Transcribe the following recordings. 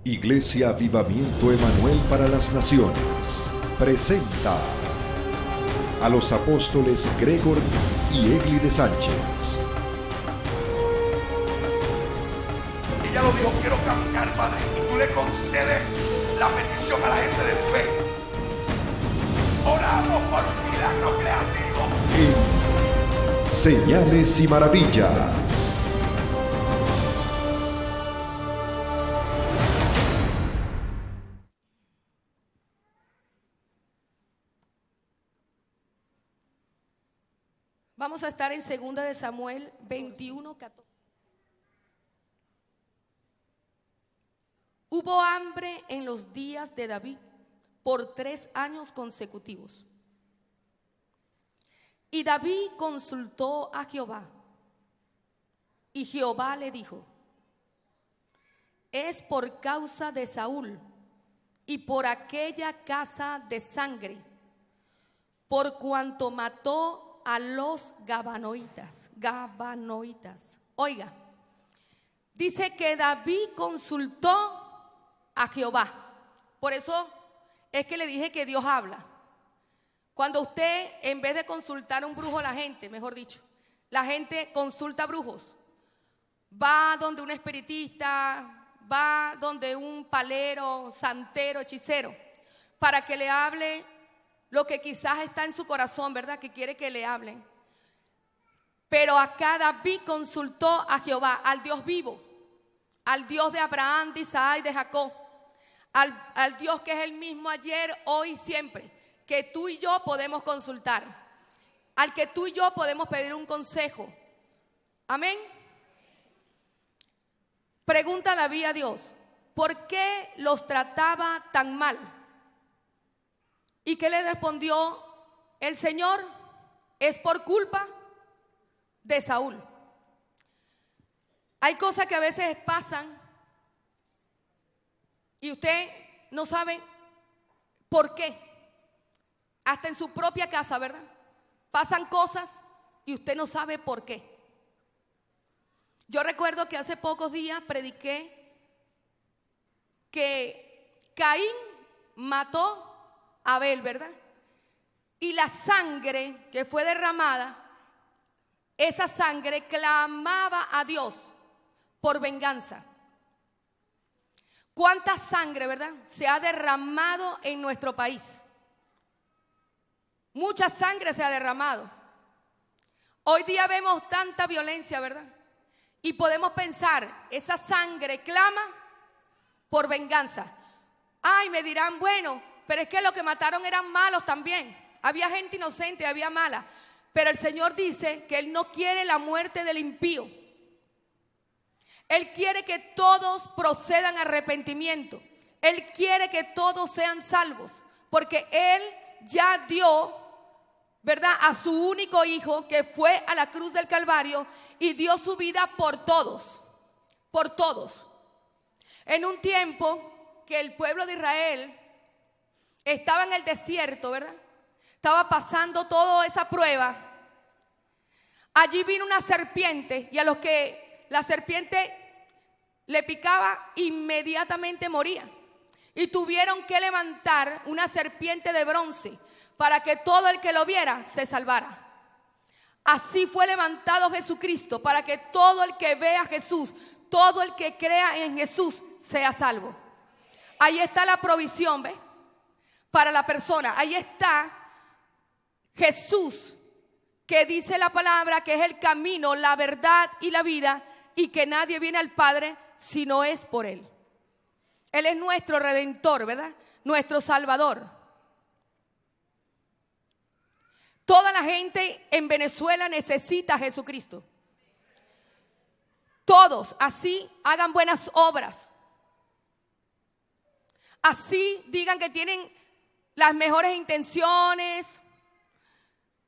Iglesia Avivamiento Emanuel para las Naciones presenta a los apóstoles Gregor y Egli de Sánchez. Ella lo dijo: quiero caminar, Padre, y tú le concedes la petición a la gente de fe. Oramos por un milagro creativo. En Señales y Maravillas. Vamos a estar en 2 de Samuel 21:14. Hubo hambre en los días de David por 3 años consecutivos. Y David consultó a Jehová. Y Jehová le dijo: es por causa de Saúl y por aquella casa de sangre, por cuanto mató a los Gabanoitas. Oiga, dice que David consultó a Jehová. Por eso es que le dije que Dios habla. Cuando usted, en vez de consultar a un brujo, la gente consulta a brujos, va donde un espiritista, va donde un palero, santero, hechicero, para que le hable lo que quizás está en su corazón, ¿verdad? Que quiere que le hablen. Pero acá David consultó a Jehová, al Dios vivo, al Dios de Abraham, de Isaac y de Jacob, al Dios que es el mismo ayer, hoy y siempre, que tú y yo podemos consultar, al que tú y yo podemos pedir un consejo. Amén. Pregunta David a Dios: ¿por qué los trataba tan mal? ¿Y qué le respondió el Señor? Es por culpa de Saúl. Hay cosas que a veces pasan y usted no sabe por qué. Hasta en su propia casa, ¿verdad? Pasan cosas y usted no sabe por qué. Yo recuerdo que hace pocos días prediqué que Caín mató a Abel, ¿verdad? Y la sangre que fue derramada, esa sangre clamaba a Dios por venganza. ¿Cuánta sangre, verdad, se ha derramado en nuestro país? Mucha sangre se ha derramado. Hoy día vemos tanta violencia, ¿verdad? Y podemos pensar, esa sangre clama por venganza. Ay, me dirán, bueno, pero es que los que mataron eran malos también. Había gente inocente, había mala. Pero el Señor dice que Él no quiere la muerte del impío. Él quiere que todos procedan a arrepentimiento. Él quiere que todos sean salvos. Porque Él ya dio, ¿verdad?, a su único hijo, que fue a la cruz del Calvario y dio su vida por todos. Por todos. En un tiempo que el pueblo de Israel estaba en el desierto, ¿verdad? Estaba pasando toda esa prueba. Allí vino una serpiente y a los que la serpiente le picaba, inmediatamente moría. Y tuvieron que levantar una serpiente de bronce para que todo el que lo viera se salvara. Así fue levantado Jesucristo, para que todo el que vea a Jesús, todo el que crea en Jesús, sea salvo. Ahí está la provisión, ¿ves? Para la persona. Ahí está Jesús, que dice la palabra que es el camino, la verdad y la vida, y que nadie viene al Padre si no es por Él. Él es nuestro Redentor, ¿verdad? Nuestro Salvador. Toda la gente en Venezuela necesita a Jesucristo. Todos, así hagan buenas obras. Así digan que tienen las mejores intenciones,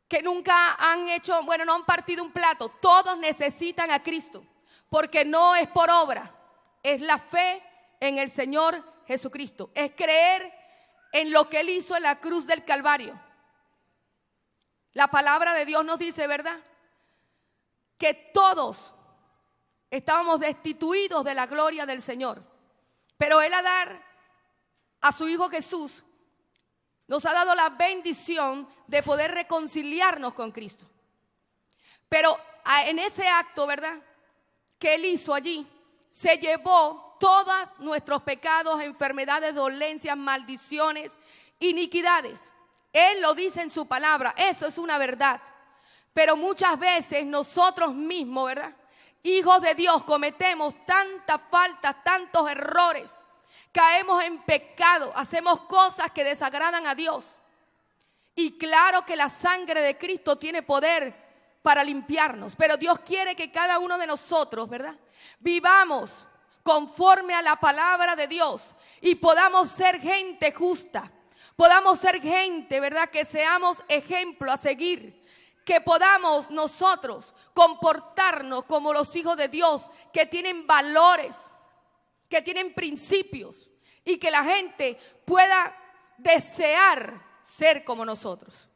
que nunca han hecho, no han partido un plato. Todos necesitan a Cristo, porque no es por obra, es la fe en el Señor Jesucristo. Es creer en lo que Él hizo en la cruz del Calvario. La palabra de Dios nos dice, ¿verdad?, que todos estábamos destituidos de la gloria del Señor. Pero Él a dar a su Hijo Jesús nos ha dado la bendición de poder reconciliarnos con Cristo. Pero en ese acto, ¿verdad?, que Él hizo allí, se llevó todos nuestros pecados, enfermedades, dolencias, maldiciones, iniquidades. Él lo dice en su palabra, eso es una verdad. Pero muchas veces nosotros mismos, ¿verdad?, hijos de Dios, cometemos tantas faltas, tantos errores, caemos en pecado, hacemos cosas que desagradan a Dios. Y claro que la sangre de Cristo tiene poder para limpiarnos, pero Dios quiere que cada uno de nosotros, ¿verdad?, vivamos conforme a la palabra de Dios y podamos ser gente justa, podamos ser gente, ¿verdad?, que seamos ejemplo a seguir, que podamos nosotros comportarnos como los hijos de Dios, que tienen valores, que tienen principios y que la gente pueda desear ser como nosotros.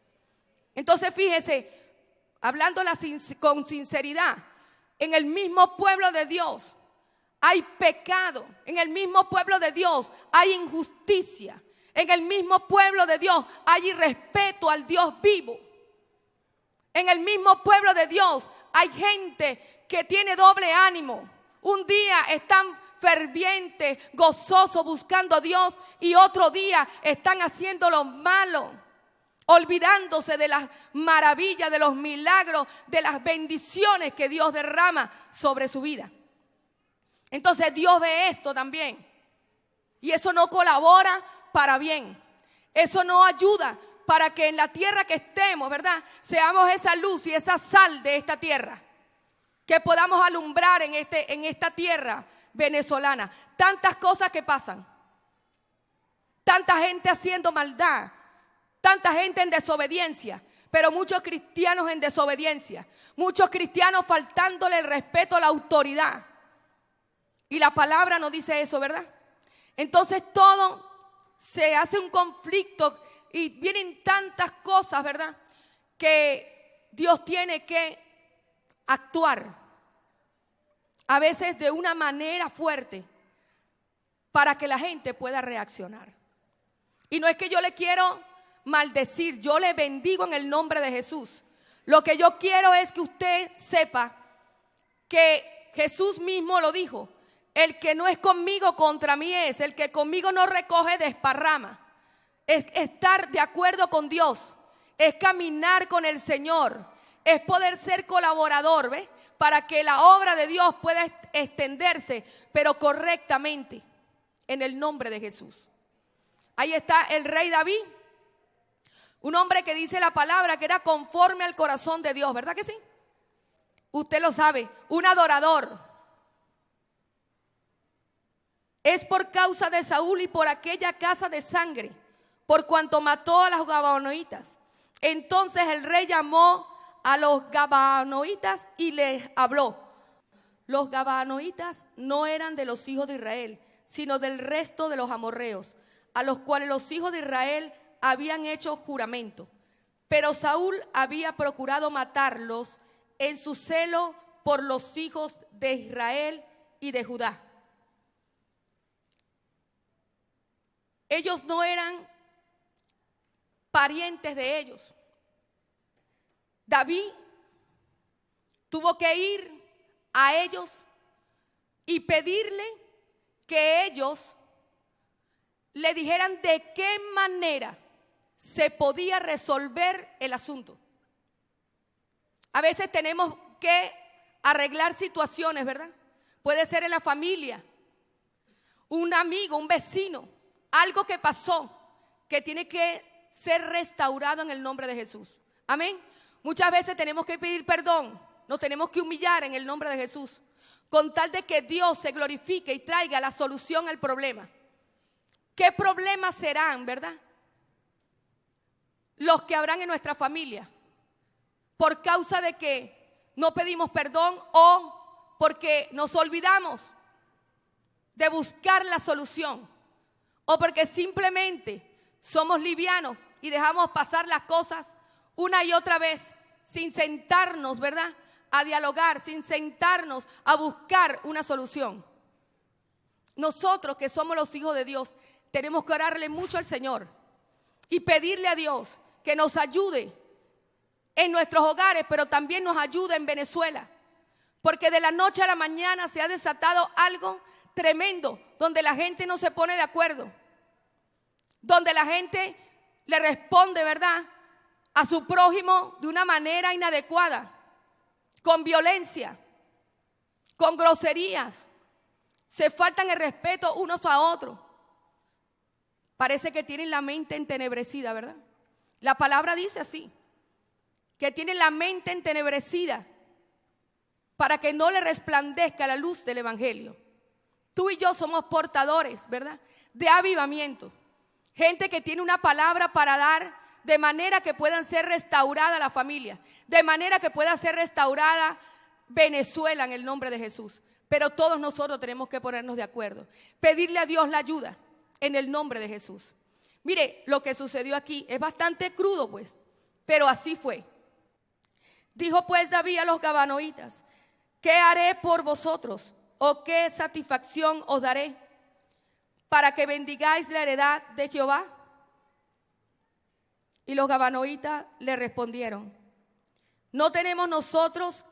Entonces fíjese, hablándola con sinceridad, en el mismo pueblo de Dios hay pecado, en el mismo pueblo de Dios hay injusticia, en el mismo pueblo de Dios hay irrespeto al Dios vivo. En el mismo pueblo de Dios hay gente que tiene doble ánimo. Un día están fervientes, gozosos, buscando a Dios, y otro día están haciendo lo malo, olvidándose de las maravillas, de los milagros, de las bendiciones que Dios derrama sobre su vida. Entonces Dios ve esto también, y eso no colabora para bien, eso no ayuda para que en la tierra que estemos, ¿verdad?, seamos esa luz y esa sal de esta tierra, que podamos alumbrar en esta tierra venezolana. Tantas cosas que pasan, tanta gente haciendo maldad, tanta gente en desobediencia, pero muchos cristianos en desobediencia, muchos cristianos faltándole el respeto a la autoridad. Y la palabra nos dice eso, ¿verdad? Entonces todo se hace un conflicto y vienen tantas cosas, ¿verdad?, que Dios tiene que actuar, a veces de una manera fuerte, para que la gente pueda reaccionar. Y no es que yo le quiero maldecir, yo le bendigo en el nombre de Jesús. Lo que yo quiero es que usted sepa que Jesús mismo lo dijo: el que no es conmigo, contra mí es. El que conmigo no recoge, desparrama. Es estar de acuerdo con Dios, es caminar con el Señor, es poder ser colaborador, ¿ves?, para que la obra de Dios pueda extenderse, pero correctamente, en el nombre de Jesús. Ahí está el rey David, un hombre que dice la palabra que era conforme al corazón de Dios, ¿verdad que sí? Usted lo sabe, un adorador. Es por causa de Saúl y por aquella casa de sangre, por cuanto mató a los gabaonitas. Entonces el rey llamó a los gabaonitas y les habló. Los gabaonitas no eran de los hijos de Israel, sino del resto de los amorreos, a los cuales los hijos de Israel habían hecho juramento. Pero Saúl había procurado matarlos en su celo por los hijos de Israel y de Judá. Ellos no eran parientes de ellos. David tuvo que ir a ellos y pedirle que ellos le dijeran de qué manera se podía resolver el asunto. A veces tenemos que arreglar situaciones, ¿verdad? Puede ser en la familia, un amigo, un vecino, algo que pasó que tiene que ser restaurado en el nombre de Jesús. Amén. Muchas veces tenemos que pedir perdón, nos tenemos que humillar en el nombre de Jesús, con tal de que Dios se glorifique y traiga la solución al problema. ¿Qué problemas serán, verdad?, los que habrán en nuestra familia, por causa de que no pedimos perdón o porque nos olvidamos de buscar la solución, o porque simplemente somos livianos y dejamos pasar las cosas una y otra vez sin sentarnos, ¿verdad?, a dialogar, sin sentarnos a buscar una solución. nosotros que somos los hijos de Dios, tenemos que orarle mucho al Señor y pedirle a Dios que nos ayude en nuestros hogares, pero también nos ayude en Venezuela. Porque de la noche a la mañana se ha desatado algo tremendo, donde la gente no se pone de acuerdo, donde la gente le responde, ¿verdad?, a su prójimo de una manera inadecuada, con violencia, con groserías, se faltan el respeto unos a otros. Parece que tienen la mente entenebrecida, ¿verdad? La palabra dice así, que tienen la mente entenebrecida para que no le resplandezca la luz del evangelio. Tú y yo somos portadores, ¿verdad?, de avivamiento. Gente que tiene una palabra para dar, de manera que puedan ser restaurada la familia, de manera que pueda ser restaurada Venezuela en el nombre de Jesús. Pero todos nosotros tenemos que ponernos de acuerdo, pedirle a Dios la ayuda en el nombre de Jesús. Mire, lo que sucedió aquí es bastante crudo, pues, pero así fue. Dijo pues David a los gabanoitas: ¿qué haré por vosotros? ¿O qué satisfacción os daré para que bendigáis la heredad de Jehová? Y los gabanoitas le respondieron: no tenemos nosotros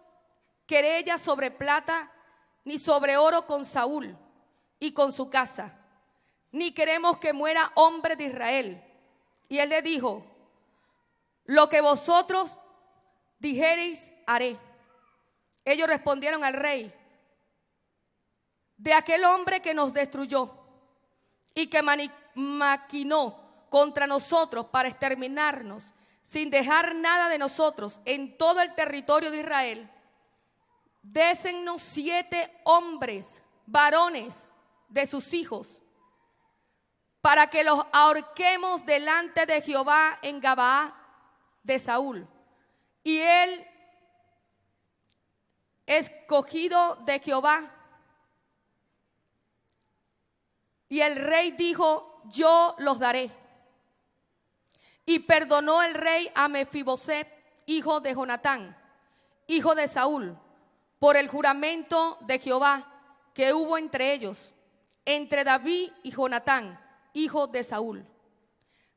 querella sobre plata ni sobre oro con Saúl y con su casa, ni queremos que muera hombre de Israel. Y él le dijo: lo que vosotros dijereis haré. Ellos respondieron al rey: de aquel hombre que nos destruyó y que maquinó contra nosotros para exterminarnos, sin dejar nada de nosotros en todo el territorio de Israel, désennos 7 hombres, varones de sus hijos, para que los ahorquemos delante de Jehová en Gabaa de Saúl. Y él, escogido de Jehová. Y el rey dijo: yo los daré. Y perdonó el rey a Mefiboset, hijo de Jonatán, hijo de Saúl, por el juramento de Jehová que hubo entre ellos, entre David y Jonatán, hijo de Saúl.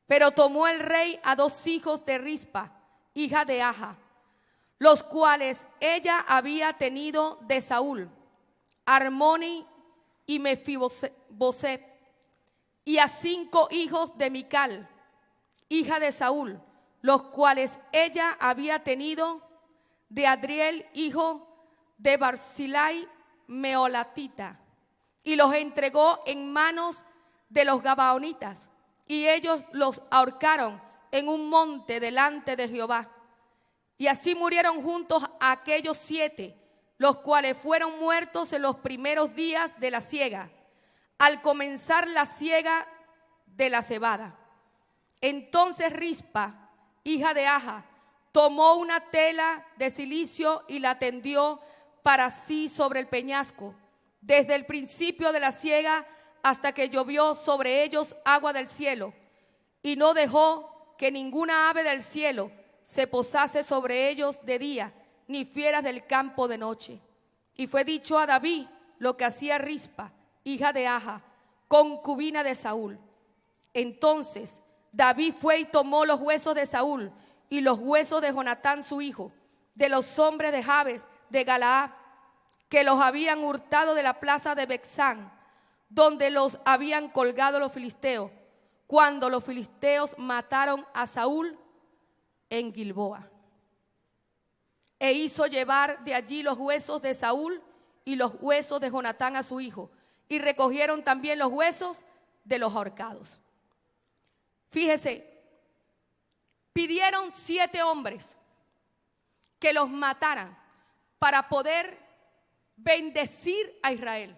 Pero tomó el rey a 2 hijos de Rispa, hija de Aja, los cuales ella había tenido de Saúl, Armoni y Mefiboset, y a 5 hijos de Mical, hija de Saúl, los cuales ella había tenido de Adriel, hijo de Barzillai Meolatita, y los entregó en manos de los gabaonitas, y ellos los ahorcaron en un monte delante de Jehová. Y así murieron juntos aquellos 7, los cuales fueron muertos en los primeros días de la siega, al comenzar la siega de la cebada. Entonces Rispa, hija de Aja, tomó una tela de cilicio y la tendió para sí sobre el peñasco, desde el principio de la siega hasta que llovió sobre ellos agua del cielo, y no dejó que ninguna ave del cielo se posase sobre ellos de día, ni fieras del campo de noche. Y fue dicho a David lo que hacía Rispa, hija de Aja, concubina de Saúl. Entonces David fue y tomó los huesos de Saúl y los huesos de Jonatán su hijo, de los hombres de Jabes de Galaad, que los habían hurtado de la plaza de Bexán, donde los habían colgado los filisteos, cuando los filisteos mataron a Saúl en Gilboa. E hizo llevar de allí los huesos de Saúl y los huesos de Jonatán a su hijo, y recogieron también los huesos de los ahorcados. Fíjese, pidieron 7 hombres que los mataran para poder bendecir a Israel.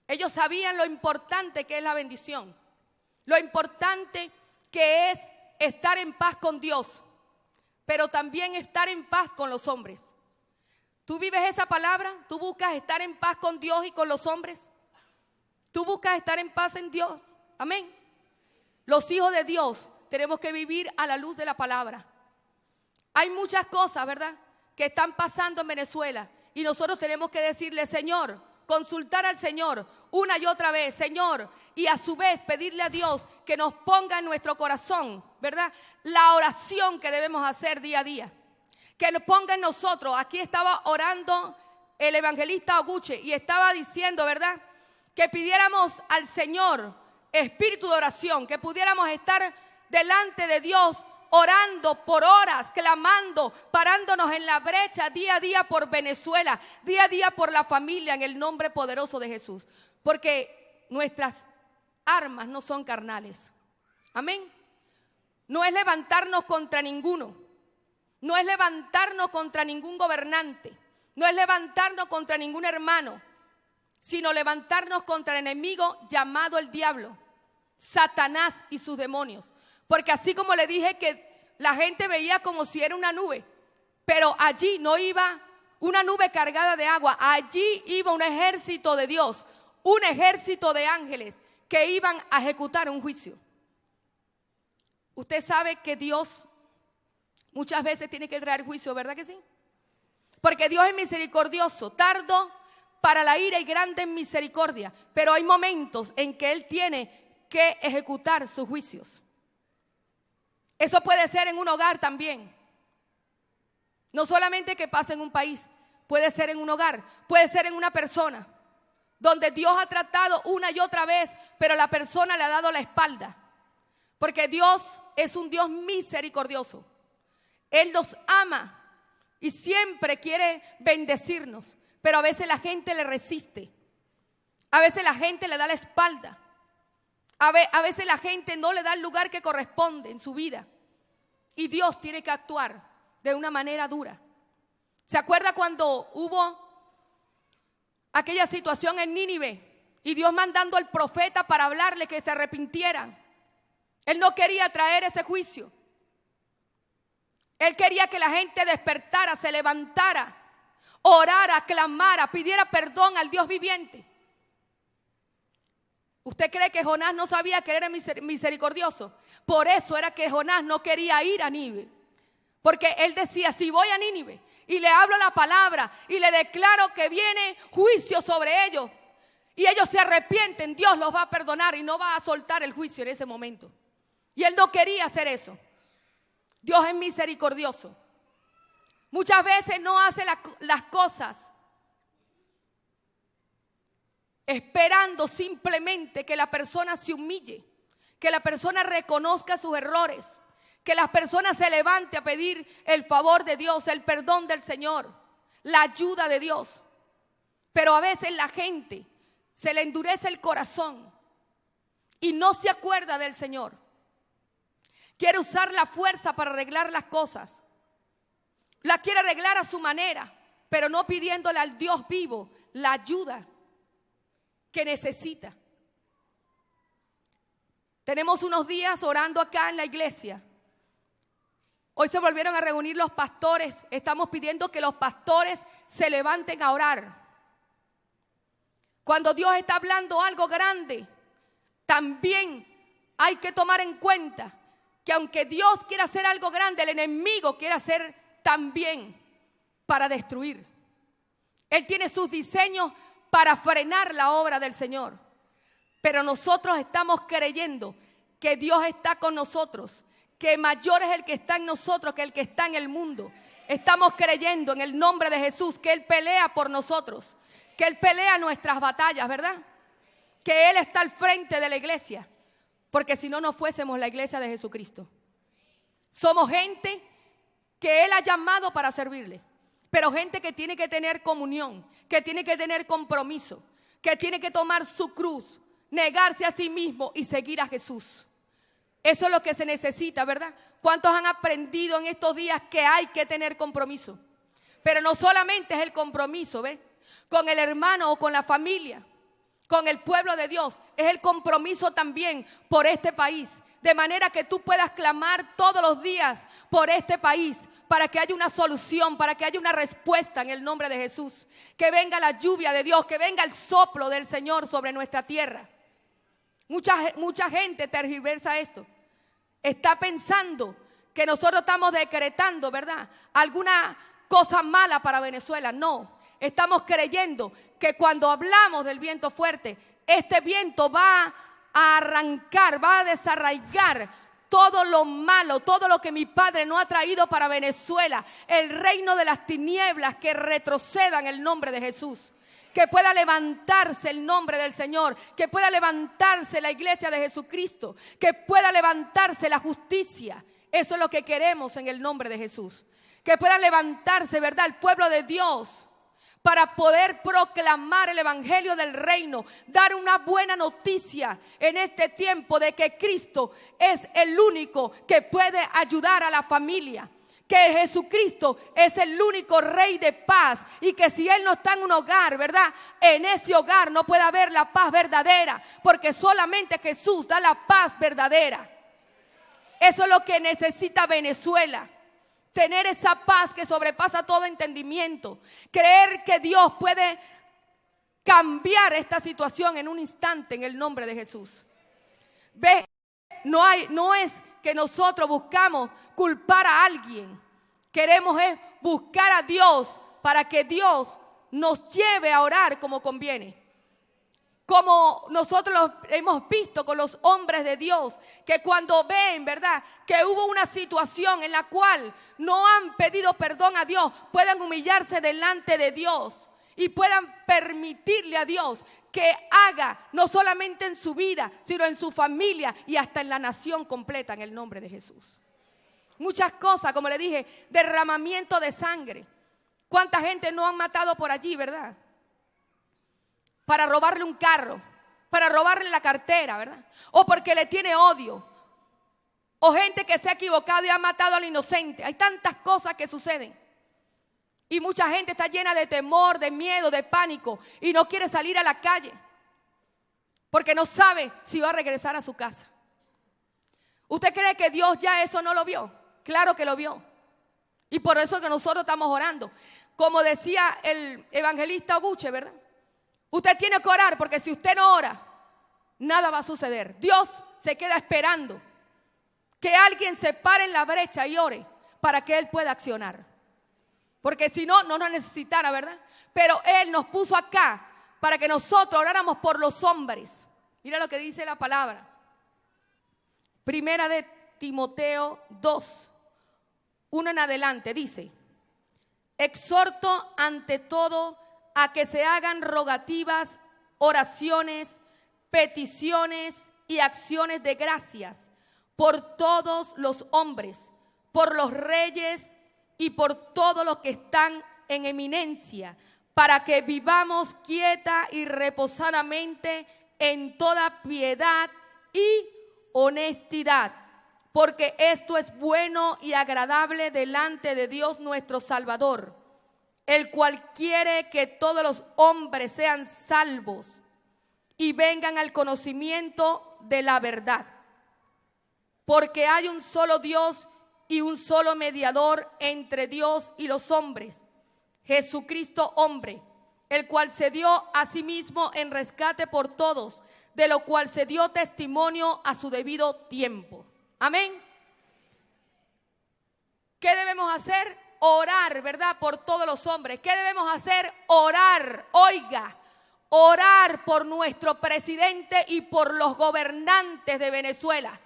Ellos sabían lo importante que es la bendición, lo importante que es estar en paz con Dios, pero también estar en paz con los hombres. ¿Tú vives esa palabra? ¿Tú buscas estar en paz con Dios y con los hombres? ¿Tú buscas estar en paz en Dios? Amén. Los hijos de Dios tenemos que vivir a la luz de la palabra. Hay muchas cosas, ¿verdad?, que están pasando en Venezuela y nosotros tenemos que decirle: Señor, consultar al Señor una y otra vez, Señor, y a su vez pedirle a Dios que nos ponga en nuestro corazón, ¿verdad?, la oración que debemos hacer día a día. Que nos ponga en nosotros. Aquí estaba orando el evangelista Oguche y estaba diciendo, ¿verdad?, que pidiéramos al Señor espíritu de oración, que pudiéramos estar delante de Dios orando por horas, clamando, parándonos en la brecha día a día por Venezuela, día a día por la familia, en el nombre poderoso de Jesús. Porque nuestras armas no son carnales. Amén. No es levantarnos contra ninguno. No es levantarnos contra ningún gobernante. No es levantarnos contra ningún hermano, sino levantarnos contra el enemigo llamado el diablo, Satanás y sus demonios. Porque así como le dije que la gente veía como si era una nube, pero allí no iba una nube cargada de agua, allí iba un ejército de Dios, un ejército de ángeles que iban a ejecutar un juicio. Usted sabe que Dios muchas veces tiene que traer juicio, ¿verdad que sí? Porque Dios es misericordioso, tardo para la ira y grande en misericordia, pero hay momentos en que Él tiene que ejecutar sus juicios. Eso puede ser en un hogar también. No solamente que pase en un país, puede ser en un hogar, puede ser en una persona, donde Dios ha tratado una y otra vez, pero la persona le ha dado la espalda. Porque Dios es un Dios misericordioso. Él nos ama y siempre quiere bendecirnos, pero a veces la gente le resiste. A veces la gente le da la espalda. A veces la gente no le da el lugar que corresponde en su vida. Y Dios tiene que actuar de una manera dura. ¿Se acuerda cuando hubo aquella situación en Nínive? Y Dios mandando al profeta para hablarle que se arrepintieran. Él no quería traer ese juicio. Él quería que la gente despertara, se levantara, orara, clamara, pidiera perdón al Dios viviente. ¿Usted cree que Jonás no sabía que era misericordioso? Por eso era que Jonás no quería ir a Nínive. Porque él decía, si voy a Nínive y le hablo la palabra y le declaro que viene juicio sobre ellos y ellos se arrepienten, Dios los va a perdonar y no va a soltar el juicio en ese momento. Y él no quería hacer eso. Dios es misericordioso. Muchas veces no hace las cosas esperando simplemente que la persona se humille, que la persona reconozca sus errores, que la persona se levante a pedir el favor de Dios, el perdón del Señor, la ayuda de Dios. Pero a veces la gente se le endurece el corazón y no se acuerda del Señor. Quiere usar la fuerza para arreglar las cosas. La quiere arreglar a su manera, pero no pidiéndole al Dios vivo la ayuda que necesita. Tenemos unos días orando acá en la iglesia. Hoy se volvieron a reunir los pastores. Estamos pidiendo que los pastores se levanten a orar. Cuando Dios está hablando algo grande, también hay que tomar en cuenta que aunque Dios quiera hacer algo grande, el enemigo quiere hacer también para destruir. Él tiene sus diseños para frenar la obra del Señor. Pero nosotros estamos creyendo que Dios está con nosotros, que mayor es el que está en nosotros que el que está en el mundo. Estamos creyendo en el nombre de Jesús que Él pelea por nosotros, que Él pelea nuestras batallas, ¿verdad? Que Él está al frente de la iglesia, porque si no, no fuésemos la iglesia de Jesucristo. Somos gente que Él ha llamado para servirle, pero gente que tiene que tener comunión, que tiene que tener compromiso, que tiene que tomar su cruz, negarse a sí mismo y seguir a Jesús. Eso es lo que se necesita, ¿verdad? ¿Cuántos han aprendido en estos días que hay que tener compromiso? Pero no solamente es el compromiso, ¿ves? Con el hermano o con la familia, con el pueblo de Dios, es el compromiso también por este país. De manera que tú puedas clamar todos los días por este país, para que haya una solución, para que haya una respuesta en el nombre de Jesús. Que venga la lluvia de Dios, que venga el soplo del Señor sobre nuestra tierra. Mucha gente tergiversa esto. Está pensando que nosotros estamos decretando, ¿verdad?, alguna cosa mala para Venezuela. No, estamos creyendo que cuando hablamos del viento fuerte, este viento va a arrancar, va a desarraigar todo lo malo, todo lo que mi Padre no ha traído para Venezuela, el reino de las tinieblas, que retroceda en el nombre de Jesús. Que pueda levantarse el nombre del Señor, que pueda levantarse la iglesia de Jesucristo, que pueda levantarse la justicia. Eso es lo que queremos en el nombre de Jesús. Que pueda levantarse, ¿verdad?, el pueblo de Dios para poder proclamar el evangelio del reino, dar una buena noticia en este tiempo de que Cristo es el único que puede ayudar a la familia. Que Jesucristo es el único Rey de paz y que si Él no está en un hogar, ¿verdad?, en ese hogar no puede haber la paz verdadera, porque solamente Jesús da la paz verdadera. Eso es lo que necesita Venezuela, tener esa paz que sobrepasa todo entendimiento, creer que Dios puede cambiar esta situación en un instante en el nombre de Jesús. Ve, no es que nosotros buscamos culpar a alguien. Queremos es buscar a Dios para que Dios nos lleve a orar como conviene. Como nosotros lo hemos visto con los hombres de Dios, que cuando ven, ¿verdad?, que hubo una situación en la cual no han pedido perdón a Dios, puedan humillarse delante de Dios y puedan permitirle a Dios que haga no solamente en su vida, sino en su familia y hasta en la nación completa en el nombre de Jesús. Muchas cosas, como le dije, derramamiento de sangre. ¿Cuánta gente no han matado por allí, verdad? Para robarle un carro, para robarle la cartera, ¿verdad? O porque le tiene odio. O gente que se ha equivocado y ha matado al inocente. Hay tantas cosas que suceden. Y mucha gente está llena de temor, de miedo, de pánico y no quiere salir a la calle porque no sabe si va a regresar a su casa. ¿Usted cree que Dios ya eso no lo vio? Claro que lo vio. Y por eso que nosotros estamos orando. Como decía el evangelista Buche, ¿verdad? Usted tiene que orar porque si usted no ora, nada va a suceder. Dios se queda esperando que alguien se pare en la brecha y ore para que Él pueda accionar. Porque si no, no nos necesitara, ¿verdad? Pero Él nos puso acá para que nosotros oráramos por los hombres. Mira lo que dice la palabra. Primera de Timoteo 2, 1 en adelante, dice: exhorto ante todo a que se hagan rogativas, oraciones, peticiones y acciones de gracias por todos los hombres, por los reyes y por todos los que están en eminencia, para que vivamos quieta y reposadamente en toda piedad y honestidad, porque esto es bueno y agradable delante de Dios nuestro Salvador, el cual quiere que todos los hombres sean salvos y vengan al conocimiento de la verdad. Porque hay un solo Dios y un solo mediador entre Dios y los hombres, Jesucristo hombre, el cual se dio a sí mismo en rescate por todos, de lo cual se dio testimonio a su debido tiempo. Amén. ¿Qué debemos hacer? Orar, ¿verdad? Por todos los hombres. ¿Qué debemos hacer? Orar, oiga, orar por nuestro presidente y por los gobernantes de Venezuela.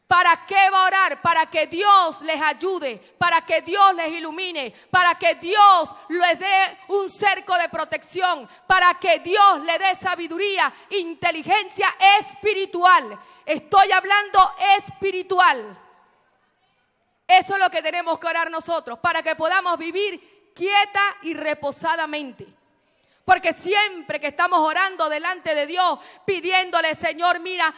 ¿Para qué va a orar? Para que Dios les ayude, para que Dios les ilumine, para que Dios les dé un cerco de protección, para que Dios le dé sabiduría, inteligencia espiritual. Estoy hablando espiritual. Eso es lo que tenemos que orar nosotros, para que podamos vivir quieta y reposadamente. Porque siempre que estamos orando delante de Dios, pidiéndole, Señor, mira,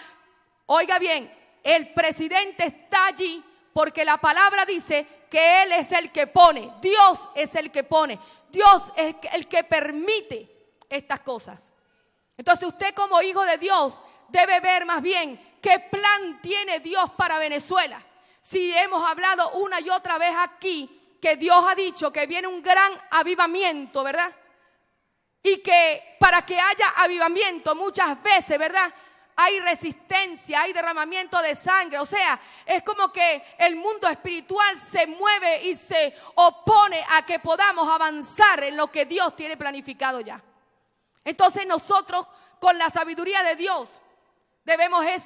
oiga bien, el presidente está allí porque la palabra dice que Él es el que pone, Dios es el que pone, Dios es el que permite estas cosas. Entonces usted como hijo de Dios debe ver más bien qué plan tiene Dios para Venezuela. Si hemos hablado una y otra vez aquí que Dios ha dicho que viene un gran avivamiento, ¿verdad? Y que para que haya avivamiento muchas veces, ¿verdad?, hay resistencia, hay derramamiento de sangre. O sea, es como que el mundo espiritual se mueve y se opone a que podamos avanzar en lo que Dios tiene planificado ya. Entonces nosotros, con la sabiduría de Dios, debemos es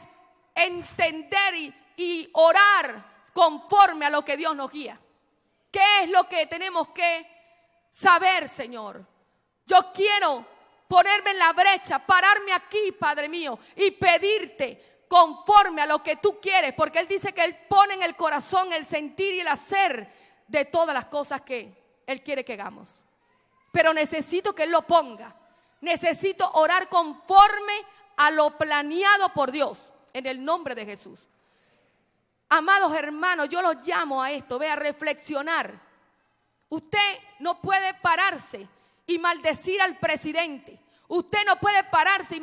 entender y orar conforme a lo que Dios nos guía. ¿Qué es lo que tenemos que saber, Señor? Yo quiero ponerme en la brecha, pararme aquí, Padre mío, y pedirte conforme a lo que tú quieres, porque Él dice que Él pone en el corazón el sentir y el hacer de todas las cosas que Él quiere que hagamos. Pero necesito que Él lo ponga. Necesito orar conforme a lo planeado por Dios, en el nombre de Jesús. Amados hermanos, yo los llamo a esto, a reflexionar. Usted no puede pararse y maldecir al presidente. Usted no puede pararse y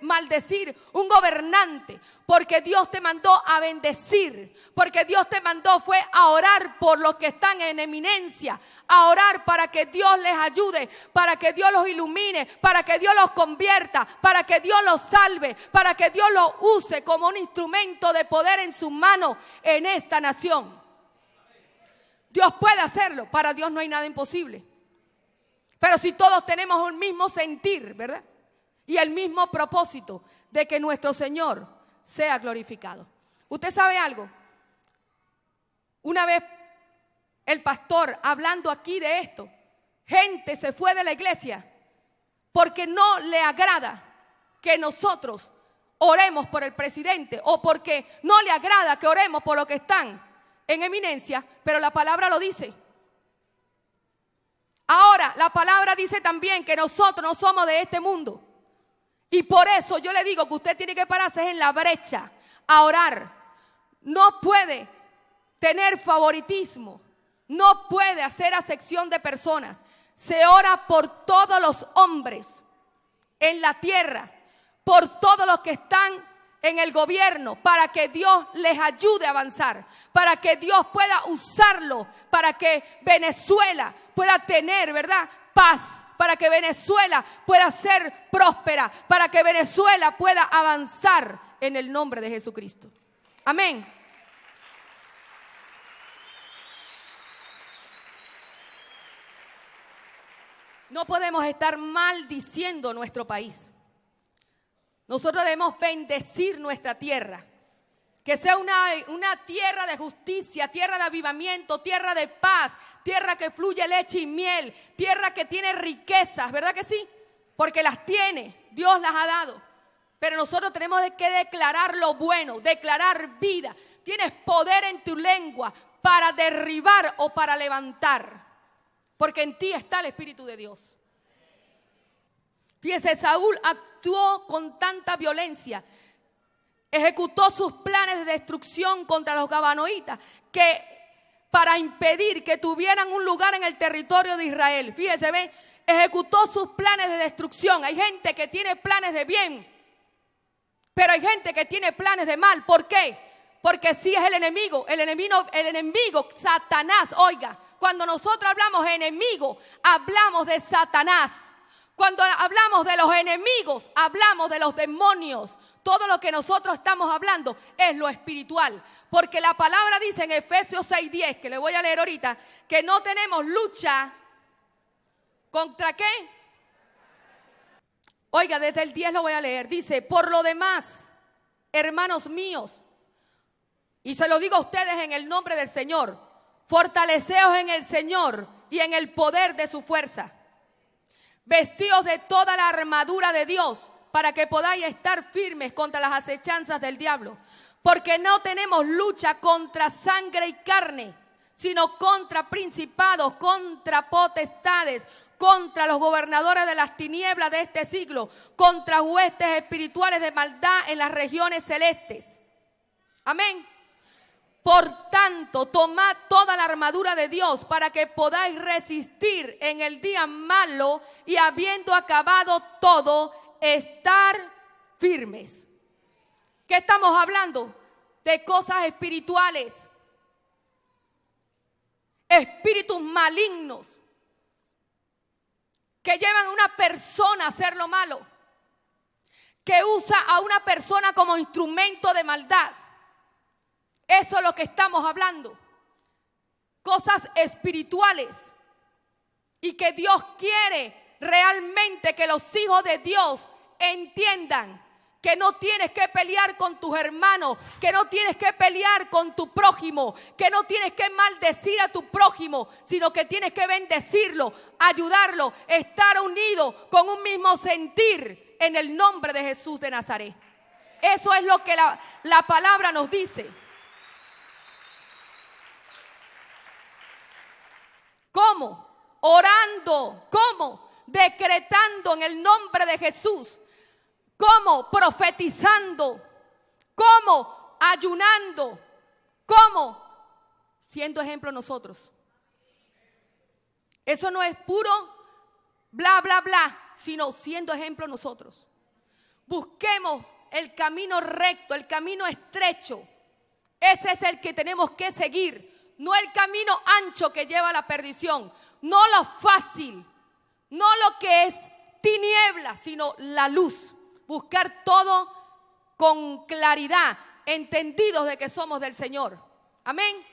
maldecir un gobernante, porque Dios te mandó a bendecir, porque Dios te mandó fue a orar por los que están en eminencia, a orar para que Dios les ayude, para que Dios los ilumine, para que Dios los convierta, para que Dios los salve, para que Dios los use como un instrumento de poder en sus manos en esta nación. Dios puede hacerlo, para Dios no hay nada imposible. Pero si todos tenemos un mismo sentir, ¿verdad? Y el mismo propósito de que nuestro Señor sea glorificado. ¿Usted sabe algo? Una vez el pastor hablando aquí de esto, gente se fue de la iglesia porque no le agrada que nosotros oremos por el presidente o porque no le agrada que oremos por los que están en eminencia, pero la palabra lo dice. Ahora, la palabra dice también que nosotros no somos de este mundo. Y por eso yo le digo que usted tiene que pararse en la brecha a orar. No puede tener favoritismo. No puede hacer acepción de personas. Se ora por todos los hombres en la tierra, por todos los que están en el gobierno, para que Dios les ayude a avanzar, para que Dios pueda usarlo, para que Venezuela pueda tener, ¿verdad?, paz, para que Venezuela pueda ser próspera, para que Venezuela pueda avanzar en el nombre de Jesucristo. Amén. No podemos estar maldiciendo nuestro país. Nosotros debemos bendecir nuestra tierra. Que sea una tierra de justicia, tierra de avivamiento, tierra de paz, tierra que fluye leche y miel, tierra que tiene riquezas, ¿verdad que sí? Porque las tiene, Dios las ha dado. Pero nosotros tenemos que declarar lo bueno, declarar vida. Tienes poder en tu lengua para derribar o para levantar, porque en ti está el Espíritu de Dios. Fíjese, Saúl actuó con tanta violencia, ejecutó sus planes de destrucción contra los gabaonitas, que para impedir que tuvieran un lugar en el territorio de Israel. Fíjese, ve, ejecutó sus planes de destrucción. Hay gente que tiene planes de bien, pero hay gente que tiene planes de mal. ¿Por qué? Porque sí es el enemigo, Satanás. Oiga, cuando nosotros hablamos de enemigo, hablamos de Satanás. Cuando hablamos de los enemigos, hablamos de los demonios. Todo lo que nosotros estamos hablando es lo espiritual. Porque la palabra dice en Efesios 6:10, que le voy a leer ahorita, que no tenemos lucha. ¿Contra qué? Oiga, desde el 10 lo voy a leer. Dice, por lo demás, hermanos míos, y se lo digo a ustedes en el nombre del Señor, fortaleceos en el Señor y en el poder de su fuerza. Vestíos de toda la armadura de Dios para que podáis estar firmes contra las acechanzas del diablo. Porque no tenemos lucha contra sangre y carne, sino contra principados, contra potestades, contra los gobernadores de las tinieblas de este siglo, contra huestes espirituales de maldad en las regiones celestes. Amén. Por tanto, tomad toda la armadura de Dios para que podáis resistir en el día malo y habiendo acabado todo, estar firmes. ¿Qué estamos hablando? De cosas espirituales. Espíritus malignos que llevan a una persona a hacer lo malo, que usa a una persona como instrumento de maldad. Eso es lo que estamos hablando. Cosas espirituales. Y que Dios quiere realmente que los hijos de Dios entiendan que no tienes que pelear con tus hermanos, que no tienes que pelear con tu prójimo, que no tienes que maldecir a tu prójimo, sino que tienes que bendecirlo, ayudarlo, estar unido con un mismo sentir en el nombre de Jesús de Nazaret. Eso es lo que la palabra nos dice. ¿Cómo? Orando. ¿Cómo? Decretando en el nombre de Jesús. ¿Cómo? Profetizando. ¿Cómo? Ayunando. ¿Cómo? Siendo ejemplo nosotros. Eso no es puro bla, bla, bla, sino siendo ejemplo nosotros. Busquemos el camino recto, el camino estrecho. Ese es el que tenemos que seguir, no el camino ancho que lleva a la perdición, no lo fácil, no lo que es tiniebla, sino la luz. Buscar todo con claridad, entendidos de que somos del Señor. Amén.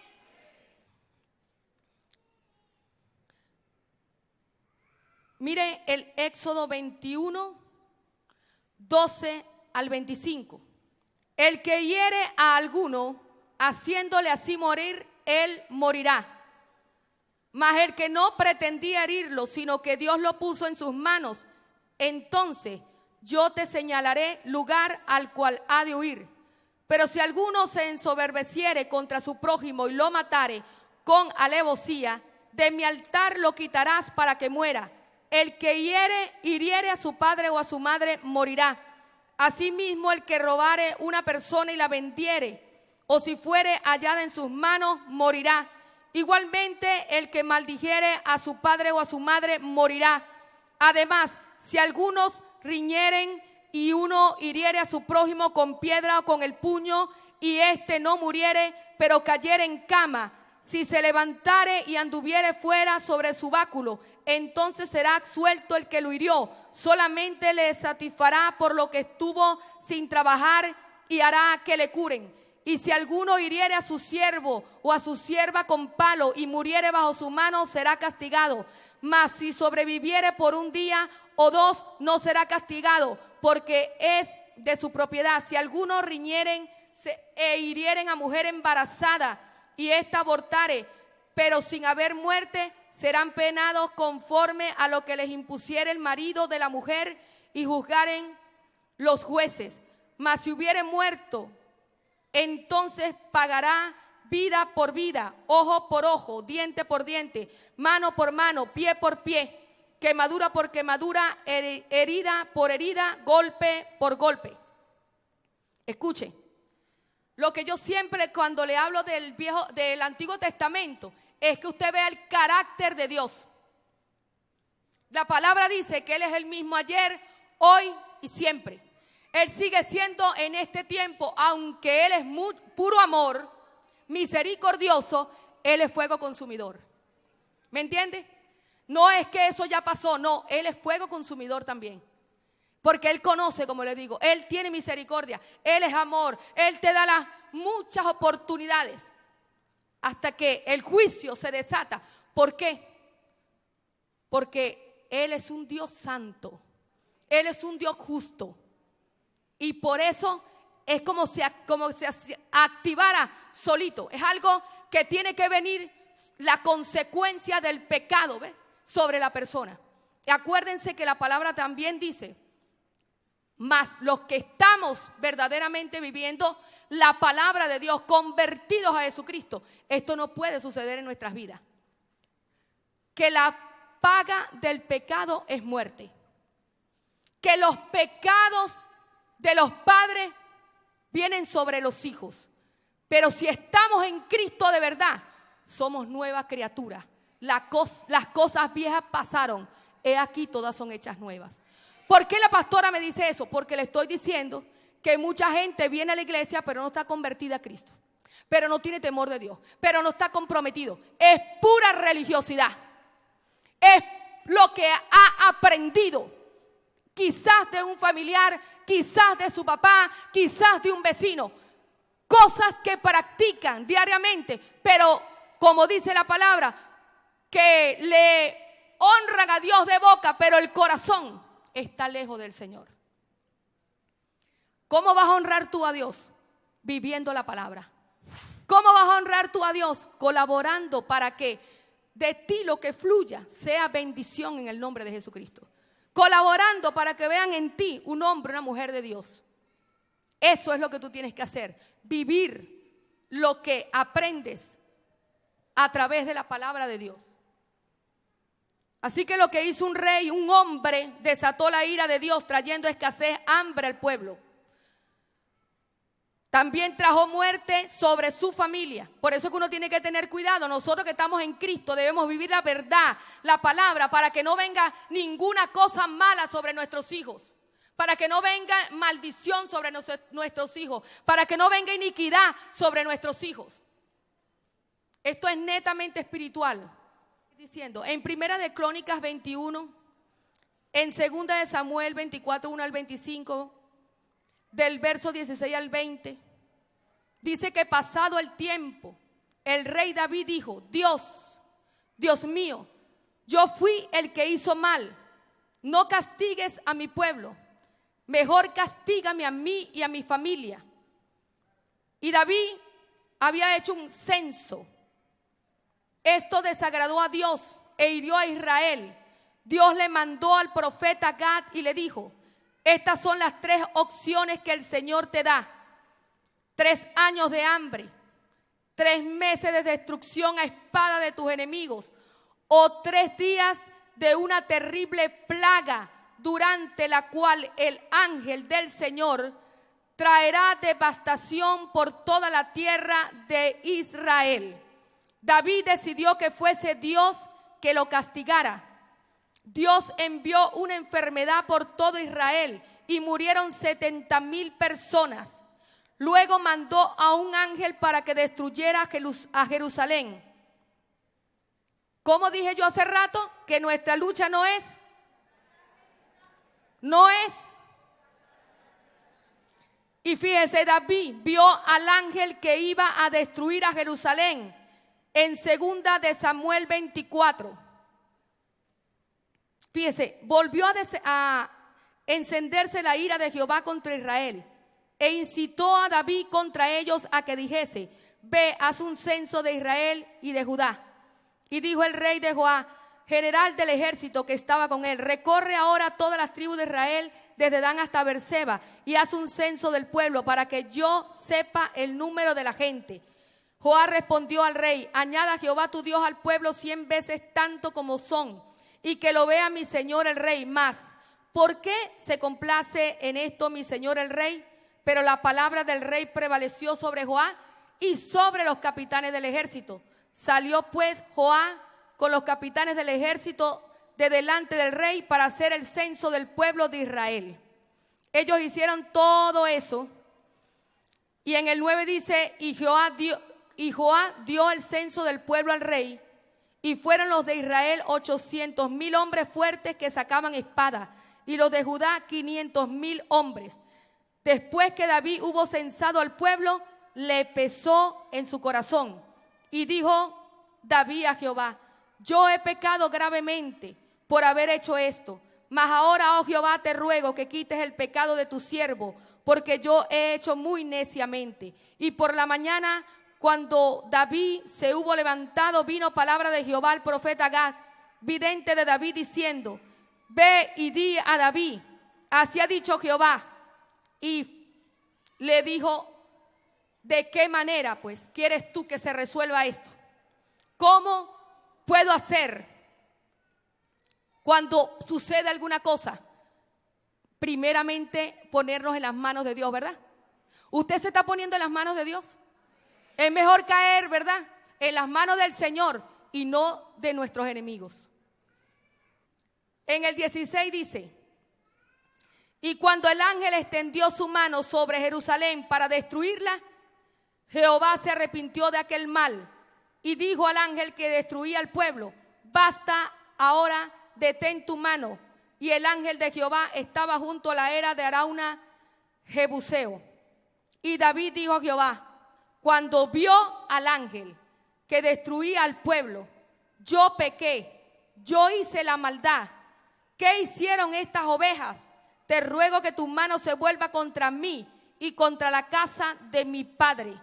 Mire el Éxodo 21, 12 al 25. El que hiere a alguno, haciéndole así morir, él morirá. Mas el que no pretendía herirlo, sino que Dios lo puso en sus manos, entonces yo te señalaré lugar al cual ha de huir. Pero si alguno se ensoberbeciere contra su prójimo y lo matare con alevosía, de mi altar lo quitarás para que muera. El que hiriere a su padre o a su madre morirá. Asimismo, el que robare una persona y la vendiere, o si fuere hallada en sus manos, morirá. Igualmente, el que maldijere a su padre o a su madre morirá. Además, si algunos riñeren y uno hiriere a su prójimo con piedra o con el puño, y éste no muriere, pero cayere en cama, si se levantare y anduviere fuera sobre su báculo, entonces será absuelto el que lo hirió, solamente le satisfará por lo que estuvo sin trabajar y hará que le curen. Y si alguno hiriere a su siervo o a su sierva con palo y muriere bajo su mano, será castigado. Mas si sobreviviere por un día o dos, no será castigado, porque es de su propiedad. Si alguno riñeren e hirieren a mujer embarazada y ésta abortare, pero sin haber muerte, serán penados conforme a lo que les impusiere el marido de la mujer y juzgaren los jueces. Mas si hubiere muerto, entonces pagará vida por vida, ojo por ojo, diente por diente, mano por mano, pie por pie, quemadura por quemadura, herida por herida, golpe por golpe. Escuche, lo que yo siempre cuando le hablo del Antiguo Testamento es que usted vea el carácter de Dios. La palabra dice que Él es el mismo ayer, hoy y siempre. Él sigue siendo en este tiempo, aunque Él es puro amor, misericordioso, Él es fuego consumidor. ¿Me entiende? No es que eso ya pasó, no, Él es fuego consumidor también. Porque Él conoce, como le digo, Él tiene misericordia, Él es amor, Él te da las muchas oportunidades hasta que el juicio se desata. ¿Por qué? Porque Él es un Dios santo, Él es un Dios justo. Y por eso es como si se activara solito. Es algo que tiene que venir la consecuencia del pecado, ¿ves?, sobre la persona. Y acuérdense que la palabra también dice, mas los que estamos verdaderamente viviendo la palabra de Dios, convertidos a Jesucristo, esto no puede suceder en nuestras vidas. Que la paga del pecado es muerte. Que los pecados de los padres vienen sobre los hijos. Pero si estamos en Cristo de verdad, somos nueva criatura. Las cosas viejas pasaron, he aquí todas son hechas nuevas. ¿Por qué la pastora me dice eso? Porque le estoy diciendo que mucha gente viene a la iglesia pero no está convertida a Cristo, pero no tiene temor de Dios, pero no está comprometido. Es pura religiosidad. Es lo que ha aprendido, quizás de un familiar, quizás de su papá, quizás de un vecino. Cosas que practican diariamente, pero como dice la palabra, que le honran a Dios de boca, pero el corazón está lejos del Señor. ¿Cómo vas a honrar tú a Dios? Viviendo la palabra. ¿Cómo vas a honrar tú a Dios? Colaborando para que de ti lo que fluya sea bendición en el nombre de Jesucristo. Colaborando para que vean en ti un hombre, una mujer de Dios. Eso es lo que tú tienes que hacer. Vivir lo que aprendes a través de la palabra de Dios. Así que lo que hizo un rey, un hombre, desató la ira de Dios trayendo escasez, hambre al pueblo. También trajo muerte sobre su familia. Por eso es que uno tiene que tener cuidado. Nosotros que estamos en Cristo debemos vivir la verdad, la palabra, para que no venga ninguna cosa mala sobre nuestros hijos. Para que no venga maldición sobre nuestros hijos. Para que no venga iniquidad sobre nuestros hijos. Esto es netamente espiritual. Diciendo, en Primera de Crónicas 21, en Segunda de Samuel 24, 1 al 25, del verso 16 al 20, dice que pasado el tiempo, el rey David dijo, Dios mío, yo fui el que hizo mal, no castigues a mi pueblo, mejor castígame a mí y a mi familia. Y David había hecho un censo. Esto desagradó a Dios e hirió a Israel. Dios le mandó al profeta Gad y le dijo, estas son las 3 opciones que el Señor te da. 3 años de hambre, 3 meses de destrucción a espada de tus enemigos, o 3 días de una terrible plaga durante la cual el ángel del Señor traerá devastación por toda la tierra de Israel. David decidió que fuese Dios que lo castigara. Dios envió una enfermedad por todo Israel y murieron 70,000 personas. Luego mandó a un ángel para que destruyera a Jerusalén. ¿Cómo dije yo hace rato? Que nuestra lucha no es. Y fíjese, David vio al ángel que iba a destruir a Jerusalén en Segunda de Samuel 24. Fíjese, volvió a encenderse la ira de Jehová contra Israel e incitó a David contra ellos a que dijese, ve, haz un censo de Israel y de Judá. Y dijo el rey de Joá, general del ejército que estaba con él, recorre ahora todas las tribus de Israel desde Dan hasta Beerseba y haz un censo del pueblo para que yo sepa el número de la gente. Joá respondió al rey, añada Jehová tu Dios al pueblo 100 veces tanto como son, y que lo vea mi señor el rey más. ¿Por qué se complace en esto mi señor el rey? Pero la palabra del rey prevaleció sobre Joá y sobre los capitanes del ejército. Salió pues Joá con los capitanes del ejército de delante del rey para hacer el censo del pueblo de Israel. Ellos hicieron todo eso. Y en el 9 dice, y Joá dio el censo del pueblo al rey, y fueron los de Israel 800,000 hombres fuertes que sacaban espada, y los de Judá 500,000 hombres. Después que David hubo censado al pueblo, le pesó en su corazón, y dijo David a Jehová, yo he pecado gravemente por haber hecho esto, mas ahora, oh Jehová, te ruego que quites el pecado de tu siervo, porque yo he hecho muy neciamente. Y por la mañana, cuando David se hubo levantado, vino palabra de Jehová al profeta Gad, vidente de David, diciendo, ve y di a David, así ha dicho Jehová. Y le dijo, ¿de qué manera pues quieres tú que se resuelva esto? ¿Cómo puedo hacer cuando sucede alguna cosa? Primeramente ponernos en las manos de Dios, ¿verdad? ¿Usted se está poniendo en las manos de Dios? Es mejor caer, ¿verdad?, en las manos del Señor y no de nuestros enemigos. En el 16 dice, y cuando el ángel extendió su mano sobre Jerusalén para destruirla, Jehová se arrepintió de aquel mal y dijo al ángel que destruía al pueblo, basta ahora, detén tu mano. Y el ángel de Jehová estaba junto a la era de Arauna Jebuseo. Y David dijo a Jehová, cuando vio al ángel que destruía al pueblo, yo pequé yo hice la maldad. ¿Qué hicieron estas ovejas? Te ruego que tu mano se vuelva contra mí y contra la casa de mi padre.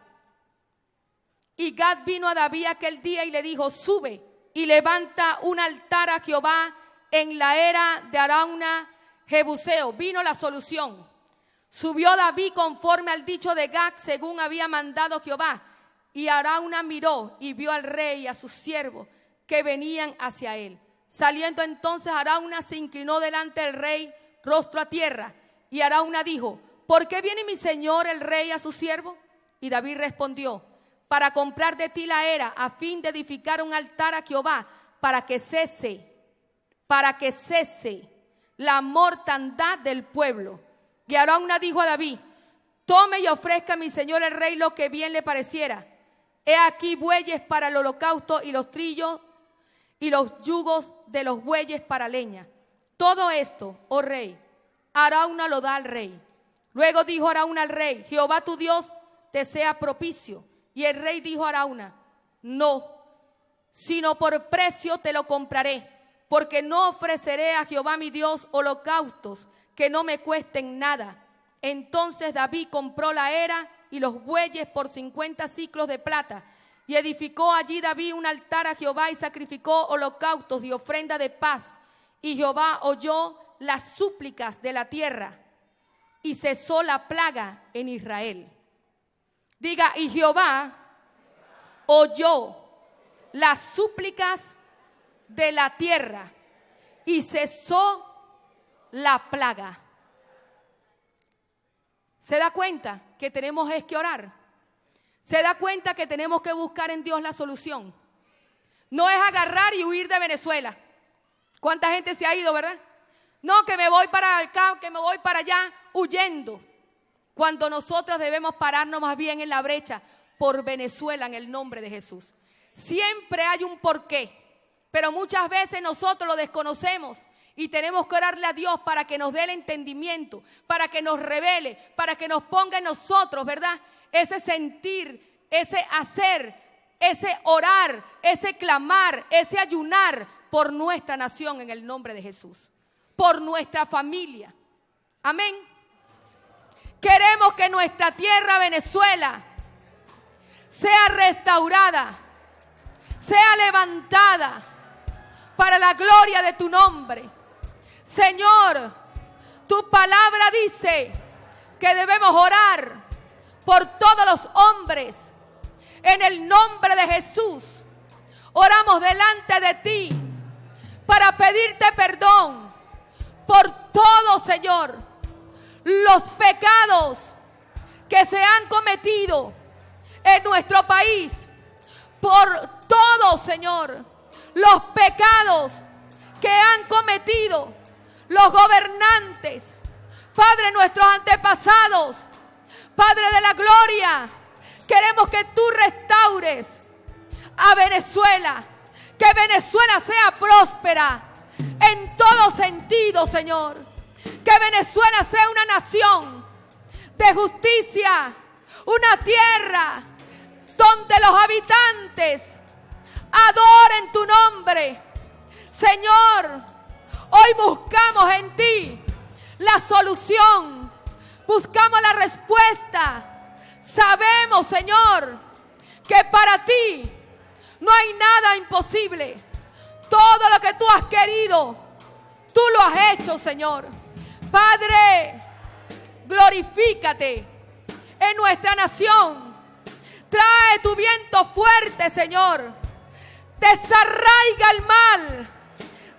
Y Gad vino a David aquel día y le dijo, sube y levanta un altar a Jehová en la era de Arauna Jebuseo. Vino la solución. Subió David conforme al dicho de Gad, según había mandado Jehová. Y Arauna miró y vio al rey y a sus siervos que venían hacia él. Saliendo entonces Arauna se inclinó delante del rey, rostro a tierra. Y Arauna dijo, ¿por qué viene mi señor el rey a su siervo? Y David respondió, para comprar de ti la era, a fin de edificar un altar a Jehová, para que cese la mortandad del pueblo. Y Arauna dijo a David, tome y ofrezca a mi señor el rey lo que bien le pareciera. He aquí bueyes para el holocausto y los trillos y los yugos de los bueyes para leña. Todo esto, oh rey, Arauna lo da al rey. Luego dijo Arauna al rey, Jehová tu Dios te sea propicio. Y el rey dijo a Arauna, no, sino por precio te lo compraré, porque no ofreceré a Jehová mi Dios holocaustos que no me cuesten nada. Entonces David compró la era y los bueyes por 50 siclos de plata, y edificó allí David un altar a Jehová y sacrificó holocaustos y ofrenda de paz. Y Jehová oyó las súplicas de la tierra y cesó la plaga en Israel. Diga, y Jehová oyó las súplicas de la tierra y cesó la plaga. ¿Se da cuenta que tenemos que orar? ¿Se da cuenta que tenemos que buscar en Dios la solución? No es agarrar y huir de Venezuela. ¿Cuánta gente se ha ido, verdad? No, que me voy para acá, que me voy para allá, huyendo. Cuando nosotros debemos pararnos más bien en la brecha por Venezuela en el nombre de Jesús. Siempre hay un porqué, pero muchas veces nosotros lo desconocemos y tenemos que orarle a Dios para que nos dé el entendimiento, para que nos revele, para que nos ponga en nosotros, ¿verdad? Ese sentir, ese hacer, ese orar, ese clamar, ese ayunar por nuestra nación en el nombre de Jesús, por nuestra familia. Amén. Queremos que nuestra tierra, Venezuela, sea restaurada, sea levantada para la gloria de tu nombre. Señor, tu palabra dice que debemos orar por todos los hombres. En el nombre de Jesús, oramos delante de ti para pedirte perdón por todo, Señor, los pecados que se han cometido en nuestro país, por todo, Señor, los pecados que han cometido los gobernantes, Padre, nuestros antepasados. Padre de la gloria, queremos que tú restaures a Venezuela, que Venezuela sea próspera en todo sentido, Señor. Que Venezuela sea una nación de justicia, una tierra donde los habitantes adoren tu nombre. Señor, hoy buscamos en ti la solución, buscamos la respuesta. Sabemos, Señor, que para ti no hay nada imposible. Todo lo que tú has querido, tú lo has hecho, Señor. Padre, glorifícate en nuestra nación. Trae tu viento fuerte, Señor. Desarraiga el mal.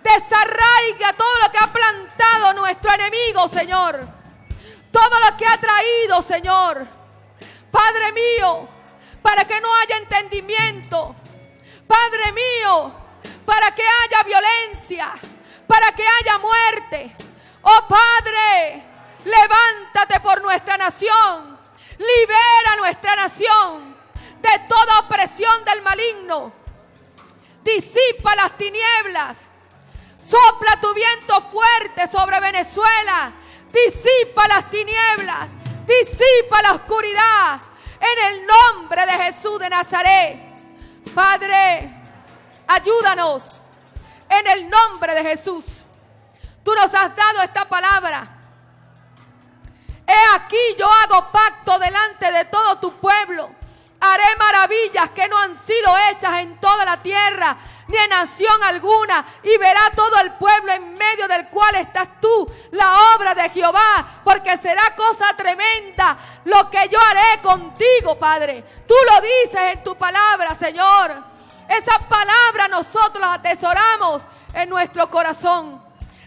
Desarraiga todo lo que ha plantado nuestro enemigo, Señor. Todo lo que ha traído, Señor. Padre mío, para que no haya entendimiento. Padre mío, para que haya violencia, para que haya muerte. Oh Padre, levántate por nuestra nación. Libera nuestra nación de toda opresión del maligno. Disipa las tinieblas. Sopla tu viento fuerte sobre Venezuela. Disipa las tinieblas. Disipa la oscuridad. En el nombre de Jesús de Nazaret. Padre, ayúdanos en el nombre de Jesús. Tú nos has dado esta palabra. He aquí yo hago pacto delante de todo tu pueblo. Haré maravillas que no han sido hechas en toda la tierra, ni en nación alguna, y verá todo el pueblo en medio del cual estás tú, la obra de Jehová, porque será cosa tremenda lo que yo haré contigo, Padre. Tú lo dices en tu palabra, Señor. Esa palabra nosotros la atesoramos en nuestro corazón.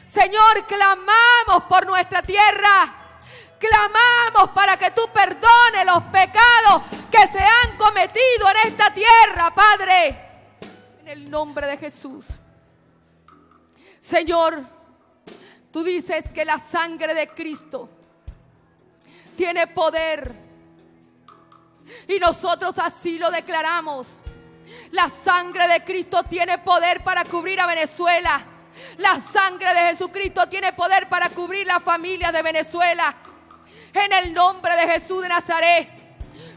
Señor, clamamos por nuestra tierra. Clamamos para que tú perdones los pecados que se han cometido en esta tierra, Padre. En el nombre de Jesús. Señor, tú dices que la sangre de Cristo tiene poder. Y nosotros así lo declaramos. La sangre de Cristo tiene poder para cubrir a Venezuela. La sangre de Jesucristo tiene poder para cubrir la familia de Venezuela. En el nombre de Jesús de Nazaret,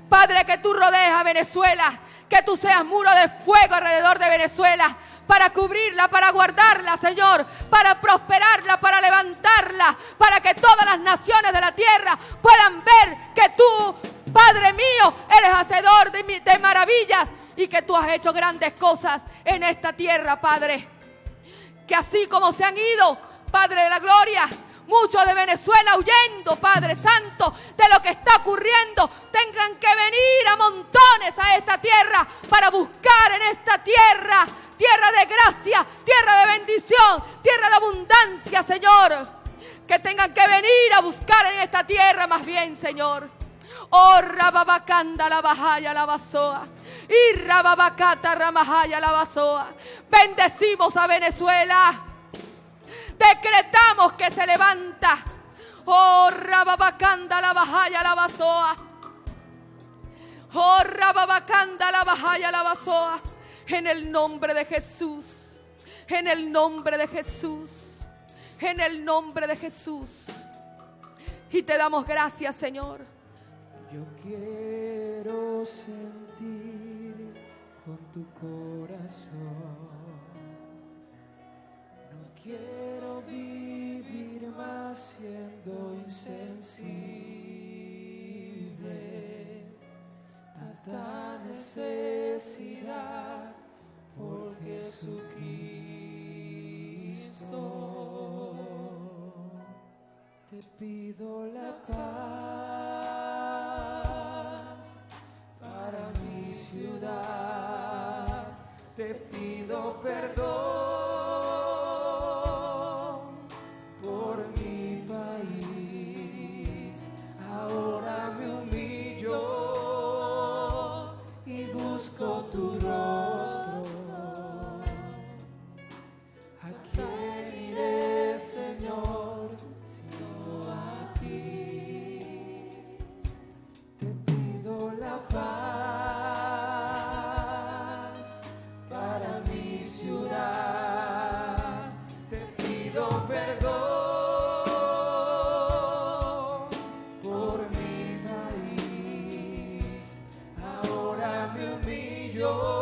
Padre, que tú rodees a Venezuela, que tú seas muro de fuego alrededor de Venezuela, para cubrirla, para guardarla, Señor, para prosperarla, para levantarla, para que todas las naciones de la tierra puedan ver que tú, Padre mío, eres hacedor de maravillas y que tú has hecho grandes cosas en esta tierra, Padre. Que así como se han ido, Padre de la gloria, muchos de Venezuela huyendo, Padre Santo, de lo que está ocurriendo, tengan que venir a montones a esta tierra para buscar en esta tierra, tierra de gracia, tierra de bendición, tierra de abundancia, Señor. Que tengan que venir a buscar en esta tierra más bien, Señor. Oh, Rababacanda la Bajaya la Basoa. Y Rababacata Ramajaya la Basoa. Bendecimos a Venezuela. Decretamos que se levanta. Oh, Rababacanda la Bajaya la Basoa. Oh, Rababacanda la Bajaya la Basoa. En el nombre de Jesús. En el nombre de Jesús. En el nombre de Jesús. Y te damos gracias, Señor. Yo quiero sentir con tu corazón. No quiero vivir más siendo insensible. Tanta necesidad por Jesucristo. Te pido la paz para mi ciudad. Te pido perdón por mi país. Ahora me humillo y busco tu rostro. ¿A quién iré, Señor? Paz para mi ciudad. Te pido perdón por mi país. Ahora me humillo